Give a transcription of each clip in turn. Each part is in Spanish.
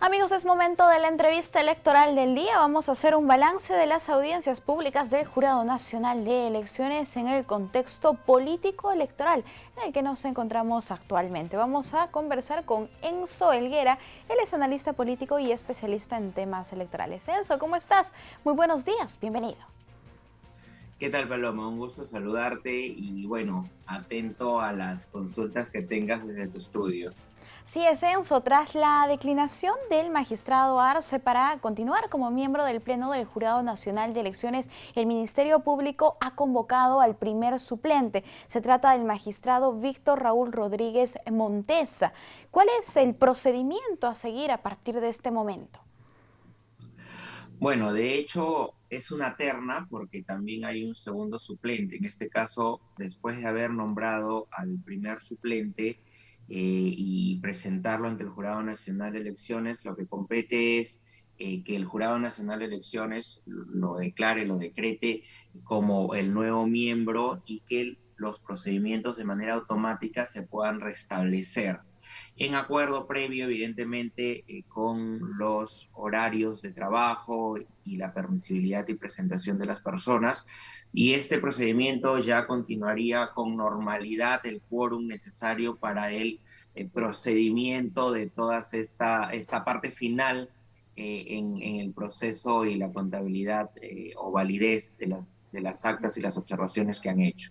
Amigos, es momento de la entrevista electoral del día. Vamos a hacer un balance de las audiencias públicas del Jurado Nacional de Elecciones en el contexto político electoral en el que nos encontramos actualmente. Vamos a conversar con Enzo Helguera. Él es analista político y especialista en temas electorales. Enzo, ¿cómo estás? Muy buenos días, bienvenido. ¿Qué tal, Paloma? Un gusto saludarte y bueno, atento a las consultas que tengas desde tu estudio. Sí, es Enzo, tras la declinación del magistrado Arce para continuar como miembro del Pleno del Jurado Nacional de Elecciones, el Ministerio Público ha convocado al primer suplente. Se trata del magistrado Víctor Raúl Rodríguez Montesa. ¿Cuál es el procedimiento a seguir a partir de este momento? Bueno, de hecho es una terna porque también hay un segundo suplente. En este caso, después de haber nombrado al primer suplente y presentarlo ante el Jurado Nacional de Elecciones, lo que compete es que el Jurado Nacional de Elecciones lo declare, lo decrete como el nuevo miembro y que los procedimientos de manera automática se puedan restablecer en acuerdo previo, evidentemente, con los horarios de trabajo y la permisibilidad y presentación de las personas. Y este procedimiento ya continuaría con normalidad el quórum necesario para el procedimiento de toda esta parte final en el proceso y la contabilidad o validez de las actas y las observaciones que han hecho.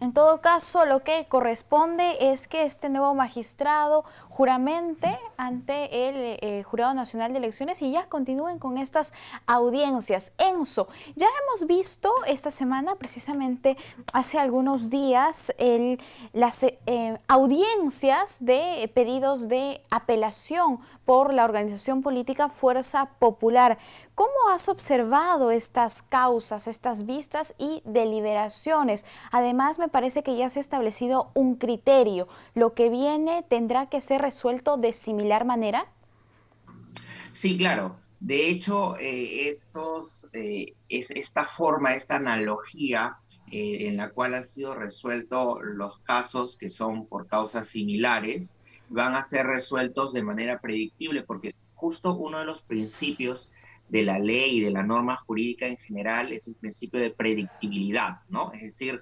En todo caso, lo que corresponde es que este nuevo magistrado juramente ante el Jurado Nacional de Elecciones y ya continúen con estas audiencias. Enzo, ya hemos visto esta semana, precisamente hace algunos días, las audiencias de pedidos de apelación por la organización política Fuerza Popular. ¿Cómo has observado estas causas, estas vistas y deliberaciones? Además, me parece que ya se ha establecido un criterio. ¿Lo que viene tendrá que ser resuelto de similar manera? Sí, claro. De hecho, esta forma, esta analogía en la cual han sido resueltos los casos que son por causas similares, van a ser resueltos de manera predictible, porque justo uno de los principios de la ley y de la norma jurídica en general es el principio de predictibilidad, ¿no? Es decir,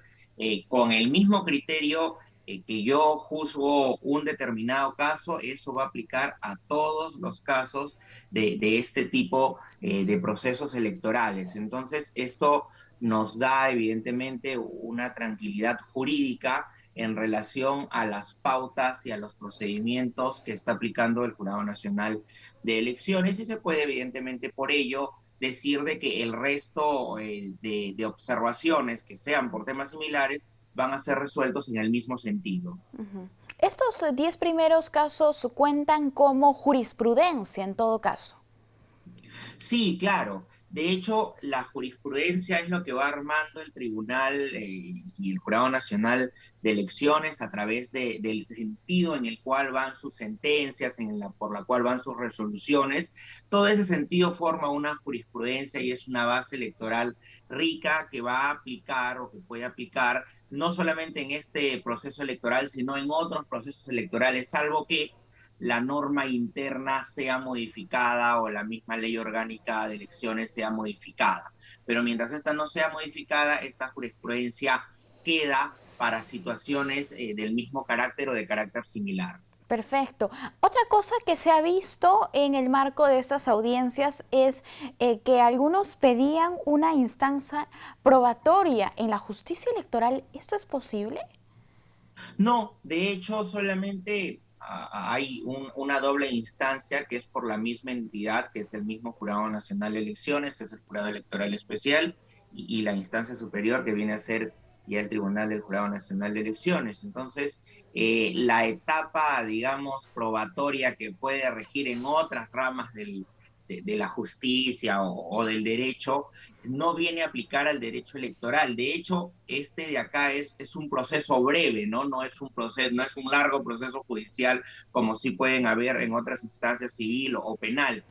con el mismo criterio que yo juzgo un determinado caso, eso va a aplicar a todos los casos de este tipo de procesos electorales. Entonces, esto nos da evidentemente una tranquilidad jurídica en relación a las pautas y a los procedimientos que está aplicando el Jurado Nacional de Elecciones y se puede evidentemente por ello decir de que el resto de observaciones que sean por temas similares van a ser resueltos en el mismo sentido. Estos 10 primeros casos cuentan como jurisprudencia en todo caso. Sí, claro. De hecho, la jurisprudencia es lo que va armando el Tribunal y el Jurado Nacional de Elecciones a través del sentido en el cual van sus sentencias, por la cual van sus resoluciones. Todo ese sentido forma una jurisprudencia y es una base electoral rica que va a aplicar o que puede aplicar no solamente en este proceso electoral, sino en otros procesos electorales, salvo que la norma interna sea modificada o la misma ley orgánica de elecciones sea modificada. Pero mientras esta no sea modificada, esta jurisprudencia queda para situaciones del mismo carácter o de carácter similar. Perfecto. Otra cosa que se ha visto en el marco de estas audiencias es que algunos pedían una instancia probatoria en la justicia electoral. ¿Esto es posible? No, de hecho, solamente hay una doble instancia que es por la misma entidad, que es el mismo Jurado Nacional de Elecciones, es el Jurado Electoral Especial, y la instancia superior que viene a ser ya el Tribunal del Jurado Nacional de Elecciones. Entonces, la etapa, digamos, probatoria que puede regir en otras ramas de la justicia o del derecho, no viene a aplicar al derecho electoral. De hecho, este de acá es un proceso breve, ¿no? No es un proceso, no es un largo proceso judicial como sí pueden haber en otras instancias civil o penal.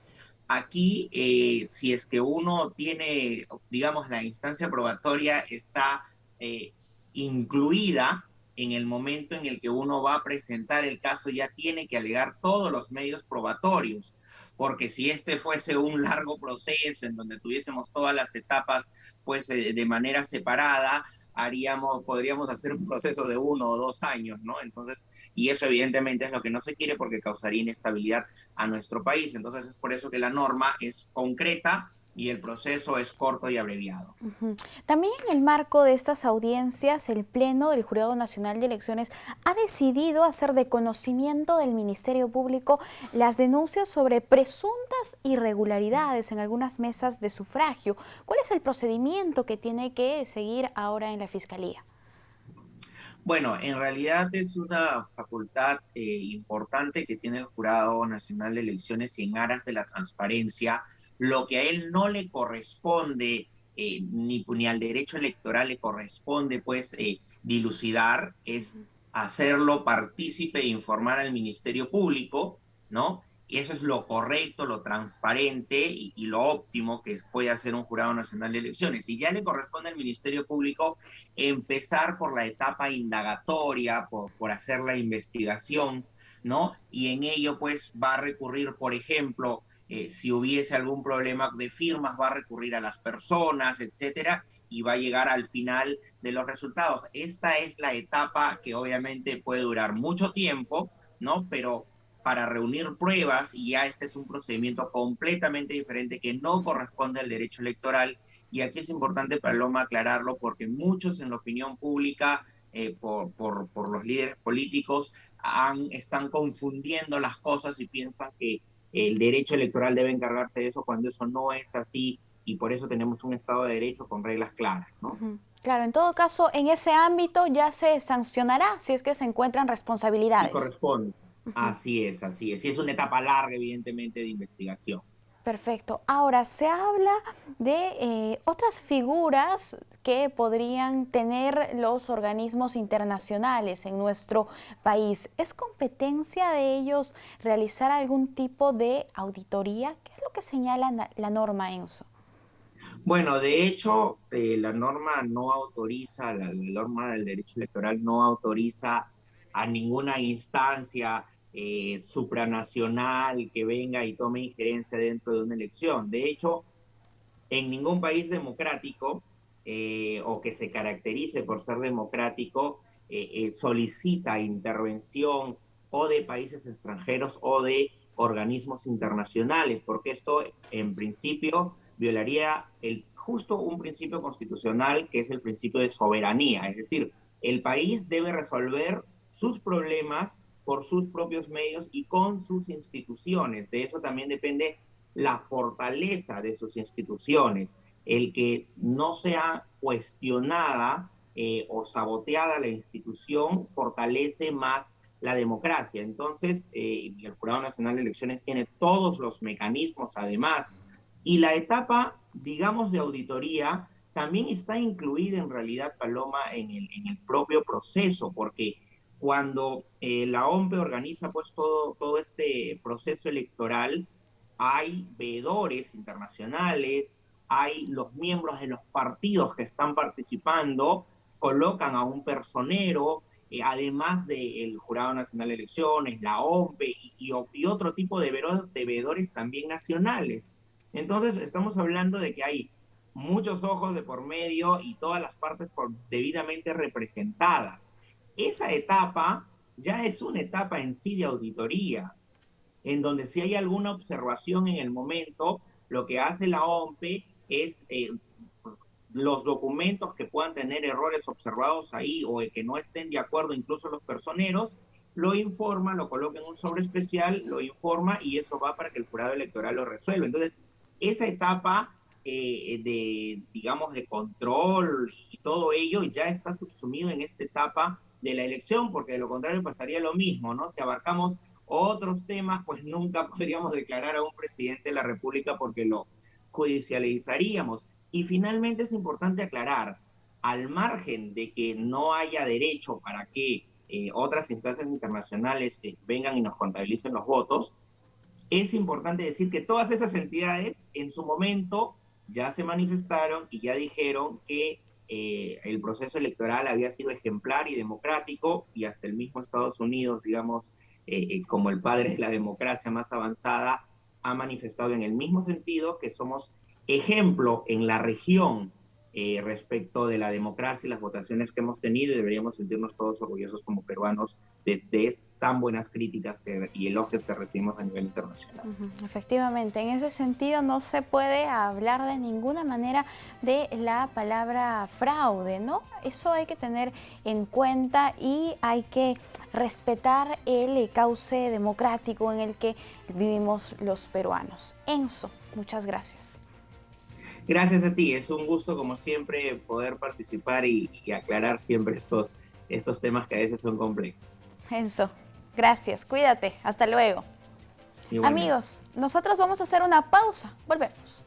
Aquí, si es que uno tiene, digamos, la instancia probatoria está incluida en el momento en el que uno va a presentar el caso, ya tiene que alegar todos los medios probatorios. porque si este fuese un largo proceso en donde tuviésemos todas las etapas pues de manera separada, podríamos hacer un proceso de 1 o 2 años, ¿no? Entonces, y eso evidentemente es lo que no se quiere porque causaría inestabilidad a nuestro país. Entonces es por eso que la norma es concreta y el proceso es corto y abreviado. Ujú. También en el marco de estas audiencias, el Pleno del Jurado Nacional de Elecciones ha decidido hacer de conocimiento del Ministerio Público las denuncias sobre presuntas irregularidades en algunas mesas de sufragio. ¿Cuál es el procedimiento que tiene que seguir ahora en la Fiscalía? Bueno, en realidad es una facultad importante que tiene el Jurado Nacional de Elecciones y en aras de la transparencia, lo que a él no le corresponde, ni al derecho electoral le corresponde, pues, dilucidar, es hacerlo partícipe e informar al Ministerio Público, ¿no? Y eso es lo correcto, lo transparente y lo óptimo que puede hacer un Jurado Nacional de Elecciones. Y ya le corresponde al Ministerio Público empezar por la etapa indagatoria, por hacer la investigación, ¿no? Y en ello, pues, va a recurrir, por ejemplo, si hubiese algún problema de firmas, va a recurrir a las personas, etcétera, y va a llegar al final de los resultados. Esta es la etapa que obviamente puede durar mucho tiempo, ¿no? Pero para reunir pruebas, y ya este es un procedimiento completamente diferente que no corresponde al derecho electoral, y aquí es importante, Paloma, aclararlo, porque muchos en la opinión pública, por los líderes políticos, están confundiendo las cosas y piensan que el derecho electoral debe encargarse de eso cuando eso no es así, y por eso tenemos un Estado de Derecho con reglas claras, ¿no? Ujú. Claro, en todo caso, en ese ámbito ya se sancionará si es que se encuentran Y responsabilidades. corresponde. Ujú. Así es, así es. Y es una etapa larga, evidentemente, de investigación. Perfecto. Ahora, se habla de otras figuras que podrían tener los organismos internacionales en nuestro país. ¿Es competencia de ellos realizar algún tipo de auditoría? ¿Qué es lo que señala la norma, Enzo? Bueno, de hecho, la norma no autoriza, la norma del derecho electoral no autoriza a ninguna instancia supranacional que venga y tome injerencia dentro de una elección. De hecho, en ningún país democrático o que se caracterice por ser democrático solicita intervención o de países extranjeros o de organismos internacionales, porque esto en principio violaría justo un principio constitucional que es el principio de soberanía, es decir, el país debe resolver sus problemas por sus propios medios y con sus instituciones. De eso también depende la fortaleza de sus instituciones, el que no sea cuestionada o saboteada la institución fortalece más la democracia. Entonces, el Jurado Nacional de Elecciones tiene todos los mecanismos además, y la etapa, digamos, de auditoría también está incluida en realidad, Paloma, en el propio proceso, porque cuando la OMPE organiza pues todo este proceso electoral, hay veedores internacionales, hay los miembros de los partidos que están participando, colocan a un personero, además del Jurado Nacional de Elecciones, la OMPE y otro tipo de veedores también nacionales. Entonces, estamos hablando de que hay muchos ojos de por medio y todas las partes debidamente representadas. Esa etapa ya es una etapa en sí de auditoría, en donde si hay alguna observación en el momento, lo que hace la OMPE es los documentos que puedan tener errores observados ahí o que no estén de acuerdo incluso los personeros, lo informa, lo coloca en un sobre especial, lo informa y eso va para que el jurado electoral lo resuelva. Entonces, esa etapa digamos, de control y todo ello ya está subsumido en esta etapa de la elección, porque de lo contrario pasaría lo mismo, ¿no? Si abarcamos otros temas, pues nunca podríamos declarar a un presidente de la República porque lo judicializaríamos. Y finalmente es importante aclarar, al margen de que no haya derecho para que otras instancias internacionales vengan y nos contabilicen los votos, es importante decir que todas esas entidades en su momento ya se manifestaron y ya dijeron que el proceso electoral había sido ejemplar y democrático, y hasta el mismo Estados Unidos, digamos, como el padre de la democracia más avanzada, ha manifestado en el mismo sentido que somos ejemplo en la región respecto de la democracia y las votaciones que hemos tenido, y deberíamos sentirnos todos orgullosos como peruanos de tan buenas críticas y elogios que recibimos a nivel internacional. Efectivamente, en ese sentido no se puede hablar de ninguna manera de la palabra fraude, ¿no? Eso hay que tener en cuenta y hay que respetar el cauce democrático en el que vivimos los peruanos. Enzo, muchas gracias. Gracias a ti, es un gusto como siempre poder participar y aclarar siempre estos temas que a veces son complejos. Enzo, gracias, cuídate, hasta luego. Igualmente. Amigos, nosotros vamos a hacer una pausa, volvemos.